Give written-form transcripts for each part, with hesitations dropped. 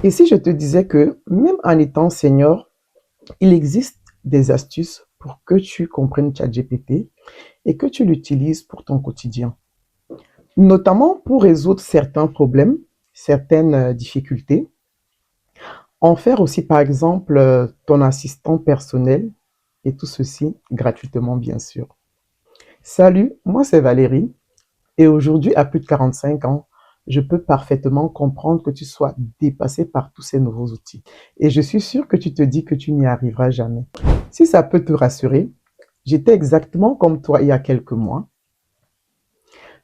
Et si je te disais que même en étant senior, il existe des astuces pour que tu comprennes ChatGPT et que tu l'utilises pour ton quotidien, notamment pour résoudre certains problèmes, certaines difficultés, en faire aussi par exemple ton assistant personnel et tout ceci gratuitement bien sûr. Salut, moi c'est Valérie et aujourd'hui à plus de 45 ans, je peux parfaitement comprendre que tu sois dépassé par tous ces nouveaux outils. Et je suis sûre que tu te dis que tu n'y arriveras jamais. Si ça peut te rassurer, j'étais exactement comme toi il y a quelques mois,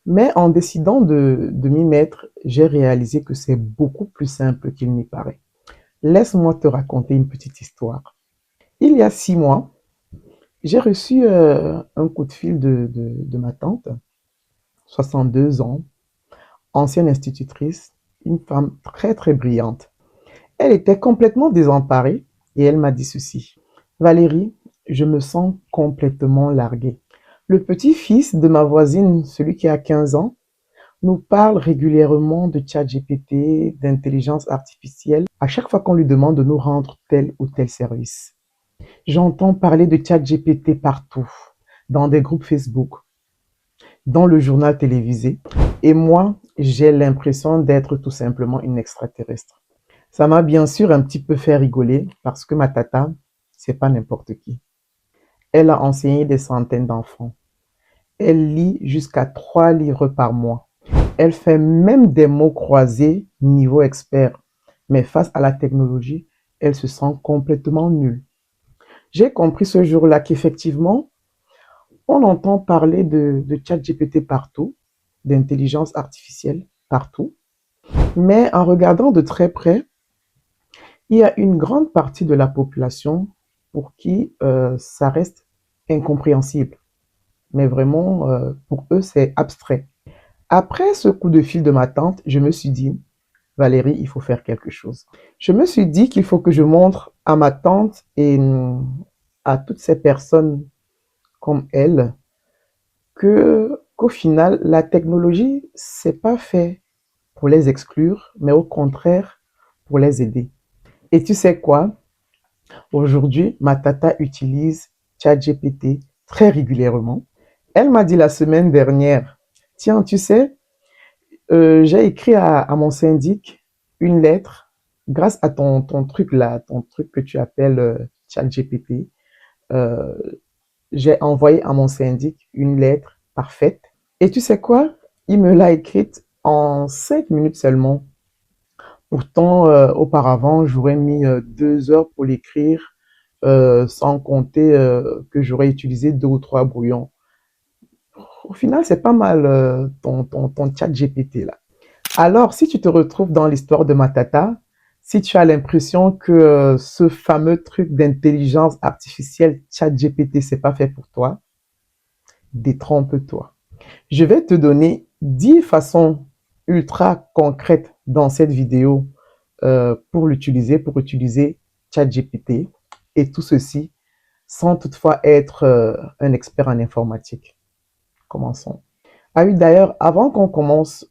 mais en décidant de m'y mettre, j'ai réalisé que c'est beaucoup plus simple qu'il n'y paraît. Laisse-moi te raconter une petite histoire. Il y a 6 mois, j'ai reçu un coup de fil de ma tante, 62 ans, ancienne institutrice, une femme très très brillante. Elle était complètement désemparée et elle m'a dit ceci. Valérie, je me sens complètement larguée. Le petit-fils de ma voisine, celui qui a 15 ans, nous parle régulièrement de ChatGPT, d'intelligence artificielle, à chaque fois qu'on lui demande de nous rendre tel ou tel service. J'entends parler de ChatGPT partout, dans des groupes Facebook, dans le journal télévisé, et moi, j'ai l'impression d'être tout simplement une extraterrestre. Ça m'a bien sûr un petit peu fait rigoler parce que ma tata, c'est pas n'importe qui. Elle a enseigné des centaines d'enfants. Elle lit jusqu'à 3 livres par mois. Elle fait même des mots croisés niveau expert. Mais face à la technologie, elle se sent complètement nulle. J'ai compris ce jour-là qu'effectivement, on entend parler de ChatGPT partout, d'intelligence artificielle partout. Mais en regardant de très près, il y a une grande partie de la population pour qui ça reste incompréhensible. Mais vraiment, pour eux, c'est abstrait. Après ce coup de fil de ma tante, je me suis dit, Valérie, il faut faire quelque chose. Je me suis dit qu'il faut que je montre à ma tante et à toutes ces personnes comme elle qu'au final, la technologie, c'est pas fait pour les exclure, mais au contraire, pour les aider. Et tu sais quoi? Aujourd'hui, ma tata utilise ChatGPT très régulièrement. Elle m'a dit la semaine dernière, tiens, tu sais, j'ai écrit à mon syndic une lettre grâce à ton truc là, ton truc que tu appelles ChatGPT. Euh, j'ai envoyé à mon syndic une lettre parfaite. Et tu sais quoi? Il me l'a écrite en 5 minutes seulement. Pourtant, auparavant, j'aurais mis 2 heures pour l'écrire, sans compter que j'aurais utilisé 2 ou 3 brouillons. Au final, c'est pas mal ton chat GPT là. Alors, si tu te retrouves dans l'histoire de Matata, si tu as l'impression que ce fameux truc d'intelligence artificielle chat GPT, c'est pas fait pour toi, détrompe-toi. Je vais te donner 10 façons ultra concrètes dans cette vidéo pour utiliser ChatGPT et tout ceci sans toutefois être un expert en informatique. Commençons. Ah oui, d'ailleurs, avant qu'on commence,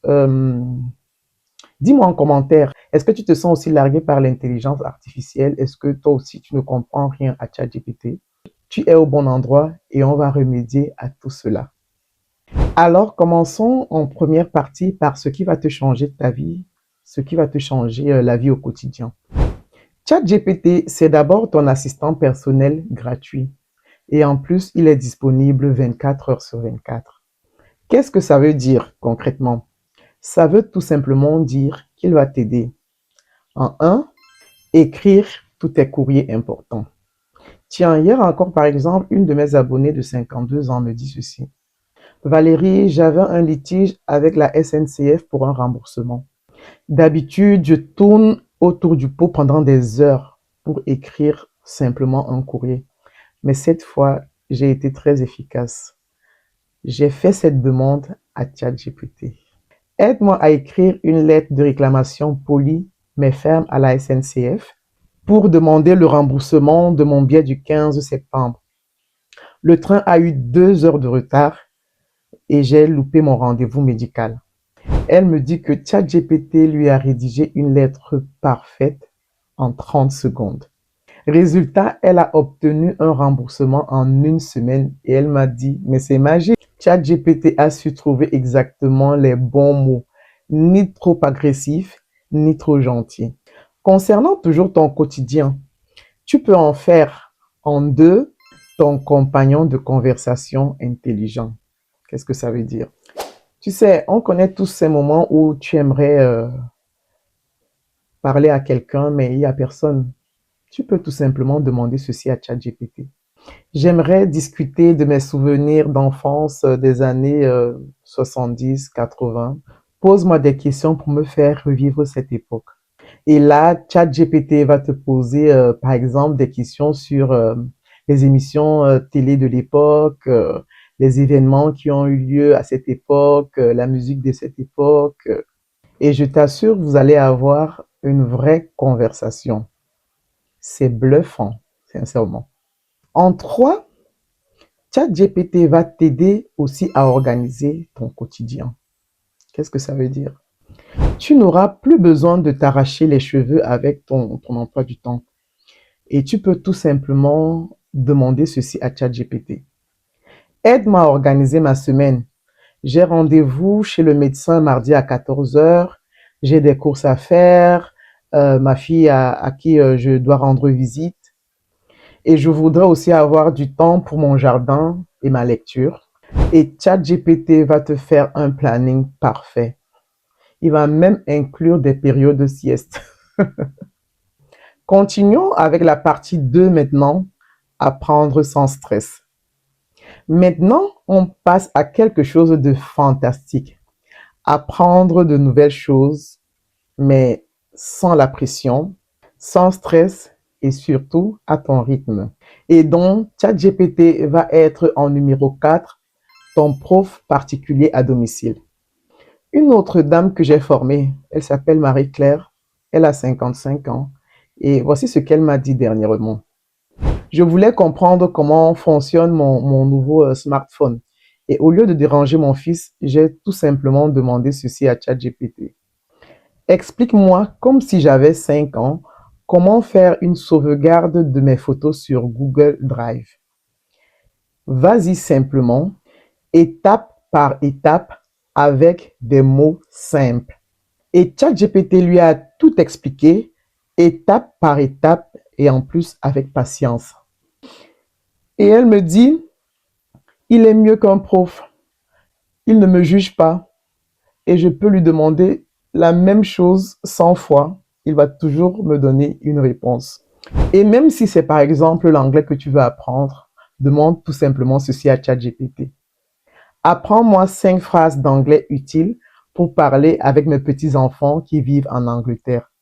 dis-moi en commentaire, est-ce que tu te sens aussi largué par l'intelligence artificielle? Est-ce que toi aussi tu ne comprends rien à ChatGPT? Tu es au bon endroit et on va remédier à tout cela. Alors, commençons en première partie par ce qui va te changer ta vie, ce qui va te changer la vie au quotidien. ChatGPT, c'est d'abord ton assistant personnel gratuit. Et en plus, il est disponible 24 heures sur 24. Qu'est-ce que ça veut dire concrètement? Ça veut tout simplement dire qu'il va t'aider. En un, écrire tous tes courriers importants. Tiens, hier encore, par exemple, une de mes abonnées de 52 ans me dit ceci. Valérie, j'avais un litige avec la SNCF pour un remboursement. D'habitude, je tourne autour du pot pendant des heures pour écrire simplement un courrier. Mais cette fois, j'ai été très efficace. J'ai fait cette demande à ChatGPT. Aide-moi à écrire une lettre de réclamation polie mais ferme à la SNCF pour demander le remboursement de mon billet du 15 septembre. Le train a eu 2 heures de retard et j'ai loupé mon rendez-vous médical. Elle me dit que ChatGPT lui a rédigé une lettre parfaite en 30 secondes. Résultat, elle a obtenu un remboursement en une semaine et elle m'a dit, mais c'est magique. ChatGPT a su trouver exactement les bons mots, ni trop agressifs, ni trop gentils. Concernant toujours ton quotidien, tu peux en faire en deux ton compagnon de conversation intelligent. Qu'est-ce que ça veut dire? Tu sais, on connaît tous ces moments où tu aimerais parler à quelqu'un, mais il n'y a personne. Tu peux tout simplement demander ceci à ChatGPT. J'aimerais discuter de mes souvenirs d'enfance des années 70, 80. Pose-moi des questions pour me faire revivre cette époque. Et là, ChatGPT va te poser, par exemple, des questions sur les émissions télé de l'époque, les événements qui ont eu lieu à cette époque, la musique de cette époque. Et je t'assure, vous allez avoir une vraie conversation. C'est bluffant, sincèrement. En trois, ChatGPT va t'aider aussi à organiser ton quotidien. Qu'est-ce que ça veut dire? Tu n'auras plus besoin de t'arracher les cheveux avec ton emploi du temps. Et tu peux tout simplement demander ceci à ChatGPT. Aide-moi à organiser ma semaine. J'ai rendez-vous chez le médecin mardi à 14 heures. J'ai des courses à faire. Ma fille à qui je dois rendre visite. Et je voudrais aussi avoir du temps pour mon jardin et ma lecture. Et ChatGPT va te faire un planning parfait. Il va même inclure des périodes de sieste. Continuons avec la partie 2 maintenant, apprendre sans stress. Maintenant, on passe à quelque chose de fantastique. Apprendre de nouvelles choses, mais sans la pression, sans stress et surtout à ton rythme. Et donc, ChatGPT va être en numéro 4, ton prof particulier à domicile. Une autre dame que j'ai formée, elle s'appelle Marie-Claire, elle a 55 ans et voici ce qu'elle m'a dit dernièrement. Je voulais comprendre comment fonctionne mon nouveau smartphone et au lieu de déranger mon fils, j'ai tout simplement demandé ceci à ChatGPT. Explique-moi, comme si j'avais 5 ans, comment faire une sauvegarde de mes photos sur Google Drive. Vas-y simplement, étape par étape, avec des mots simples. Et ChatGPT lui a tout expliqué, étape par étape, et en plus avec patience. Et elle me dit, il est mieux qu'un prof. Il ne me juge pas. Et je peux lui demander la même chose 100 fois. Il va toujours me donner une réponse. Et même si c'est par exemple l'anglais que tu veux apprendre, demande tout simplement ceci à ChatGPT. Apprends-moi 5 phrases d'anglais utiles pour parler avec mes petits-enfants qui vivent en Angleterre.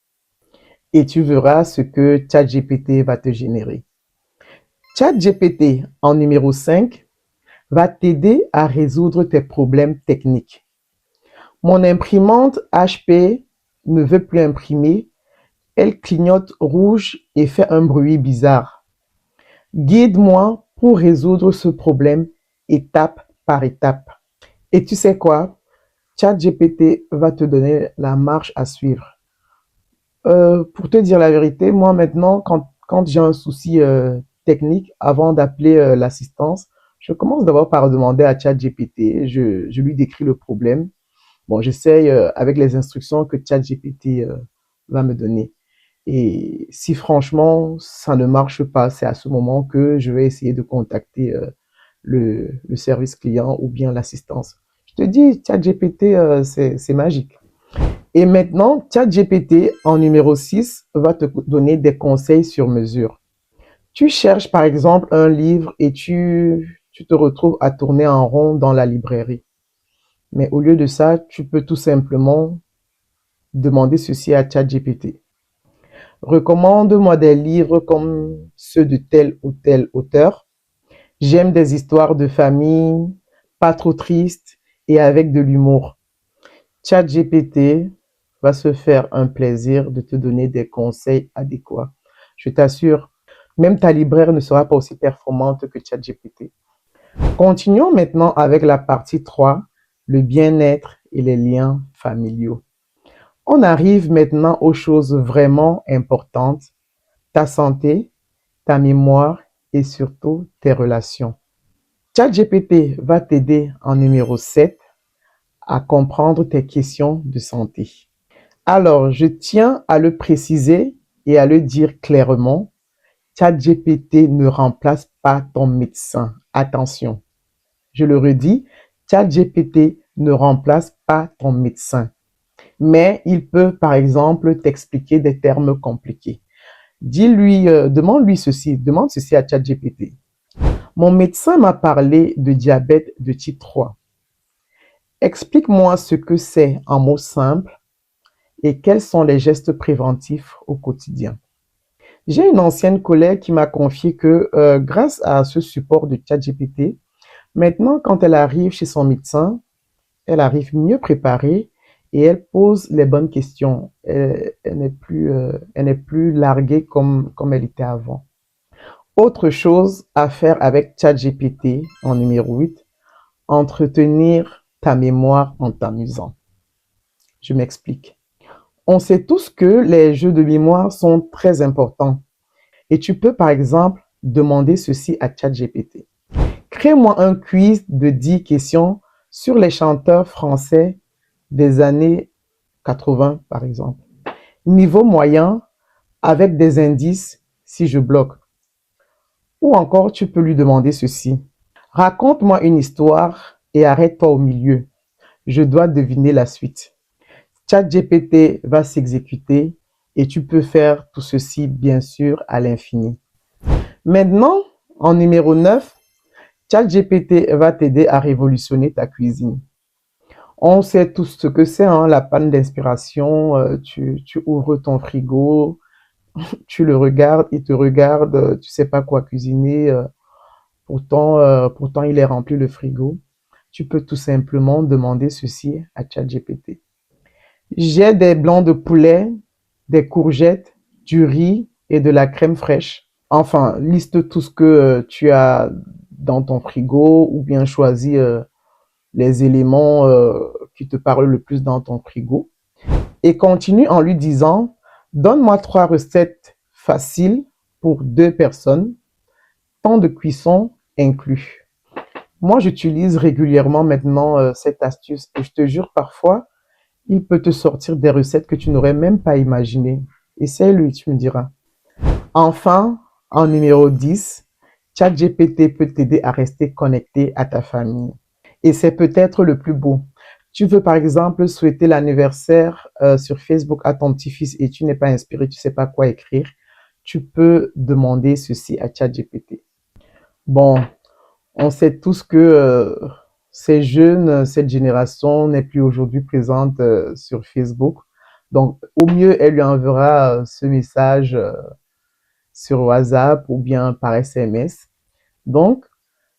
Et tu verras ce que ChatGPT va te générer. ChatGPT, en numéro 5, va t'aider à résoudre tes problèmes techniques. Mon imprimante HP ne veut plus imprimer. Elle clignote rouge et fait un bruit bizarre. Guide-moi pour résoudre ce problème étape par étape. Et tu sais quoi? ChatGPT va te donner la marche à suivre. Pour te dire la vérité, moi maintenant, quand j'ai un souci technique, avant d'appeler l'assistance, je commence d'abord par demander à ChatGPT. Je lui décris le problème. Bon, j'essaye avec les instructions que ChatGPT va me donner. Et si franchement, ça ne marche pas, c'est à ce moment que je vais essayer de contacter le service client ou bien l'assistance. Je te dis, ChatGPT, c'est magique. Et maintenant, ChatGPT, en numéro 6, va te donner des conseils sur mesure. Tu cherches par exemple un livre et tu te retrouves à tourner en rond dans la librairie. Mais au lieu de ça, tu peux tout simplement demander ceci à ChatGPT. Recommande-moi des livres comme ceux de tel ou tel auteur. J'aime des histoires de famille, pas trop tristes et avec de l'humour. ChatGPT va se faire un plaisir de te donner des conseils adéquats. Je t'assure, même ta libraire ne sera pas aussi performante que ChatGPT. Continuons maintenant avec la partie 3, le bien-être et les liens familiaux. On arrive maintenant aux choses vraiment importantes, ta santé, ta mémoire et surtout tes relations. ChatGPT va t'aider en numéro 7 à comprendre tes questions de santé. Alors, je tiens à le préciser et à le dire clairement, ChatGPT ne remplace pas ton médecin. Attention, je le redis, ChatGPT ne remplace pas ton médecin, mais il peut, par exemple, t'expliquer des termes compliqués. Dis-lui, demande ceci à ChatGPT. Mon médecin m'a parlé de diabète de type 3. Explique-moi ce que c'est en mots simples et quels sont les gestes préventifs au quotidien. J'ai une ancienne collègue qui m'a confié que grâce à ce support de ChatGPT, maintenant quand elle arrive chez son médecin, elle arrive mieux préparée et elle pose les bonnes questions. Elle n'est plus larguée comme elle était avant. Autre chose à faire avec ChatGPT en numéro 8, entretenir ta mémoire en t'amusant. Je m'explique. On sait tous que les jeux de mémoire sont très importants et tu peux par exemple demander ceci à ChatGPT. Crée-moi un quiz de 10 questions sur les chanteurs français des années 80 par exemple. Niveau moyen avec des indices si je bloque. Ou encore tu peux lui demander ceci. Raconte-moi une histoire et arrête-toi au milieu. Je dois deviner la suite. ChatGPT va s'exécuter et tu peux faire tout ceci, bien sûr, à l'infini. Maintenant, en numéro 9, ChatGPT va t'aider à révolutionner ta cuisine. On sait tous ce que c'est, hein, la panne d'inspiration. Tu ouvres ton frigo, tu le regardes, il te regarde, tu sais pas quoi cuisiner. Pourtant, il est rempli le frigo. Tu peux tout simplement demander ceci à ChatGPT. J'ai des blancs de poulet, des courgettes, du riz et de la crème fraîche. Enfin, liste tout ce que tu as dans ton frigo ou bien choisis les éléments qui te parlent le plus dans ton frigo. Et continue en lui disant, donne-moi 3 recettes faciles pour 2 personnes, temps de cuisson inclus. Moi, j'utilise régulièrement maintenant cette astuce et je te jure, parfois, il peut te sortir des recettes que tu n'aurais même pas imaginées. Essaye-le, tu me diras. Enfin, en numéro 10, ChatGPT peut t'aider à rester connecté à ta famille. Et c'est peut-être le plus beau. Tu veux par exemple souhaiter l'anniversaire sur Facebook à ton petit-fils et tu n'es pas inspiré, tu ne sais pas quoi écrire. Tu peux demander ceci à ChatGPT. Bon, on sait tous que ces jeunes, cette génération n'est plus aujourd'hui présente sur Facebook. Donc, au mieux, elle lui enverra ce message sur WhatsApp ou bien par SMS. Donc,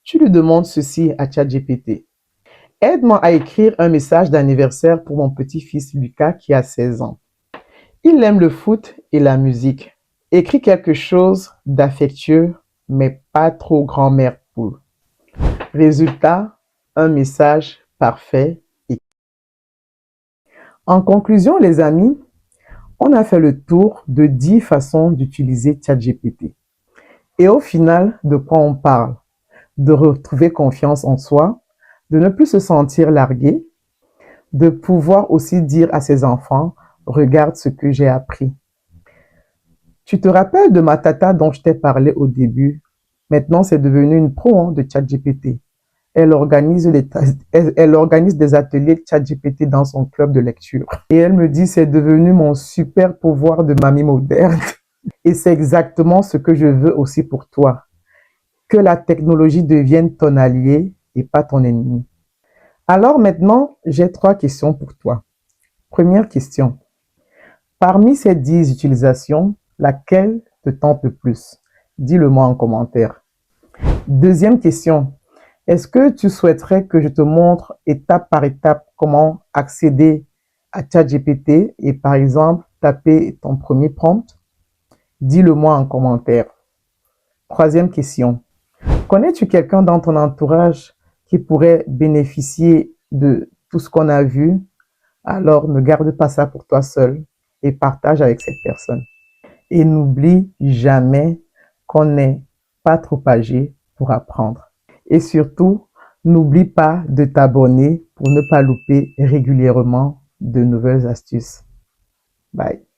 tu lui demandes ceci à ChatGPT. Aide-moi à écrire un message d'anniversaire pour mon petit-fils Lucas qui a 16 ans. Il aime le foot et la musique. Écris quelque chose d'affectueux, mais pas trop grand-mère poule. Résultat, un message parfait. En conclusion, les amis, on a fait le tour de 10 façons d'utiliser ChatGPT. Et au final, de quoi on parle? De retrouver confiance en soi, de ne plus se sentir largué, de pouvoir aussi dire à ses enfants, regarde ce que j'ai appris. Tu te rappelles de ma tata dont je t'ai parlé au début? Maintenant, c'est devenu une pro hein, de ChatGPT. Elle organise des ateliers ChatGPT dans son club de lecture. Et elle me dit, c'est devenu mon super pouvoir de mamie moderne. Et c'est exactement ce que je veux aussi pour toi. Que la technologie devienne ton allié et pas ton ennemi. Alors maintenant, j'ai 3 questions pour toi. Première question. Parmi ces 10 utilisations, laquelle te tente le plus? Dis-le-moi en commentaire. Deuxième question. Est-ce que tu souhaiterais que je te montre étape par étape comment accéder à ChatGPT et par exemple taper ton premier prompt? Dis-le-moi en commentaire. Troisième question. Connais-tu quelqu'un dans ton entourage qui pourrait bénéficier de tout ce qu'on a vu, alors ne garde pas ça pour toi seul et partage avec cette personne. Et n'oublie jamais qu'on n'est pas trop âgé pour apprendre. Et surtout, n'oublie pas de t'abonner pour ne pas louper régulièrement de nouvelles astuces. Bye.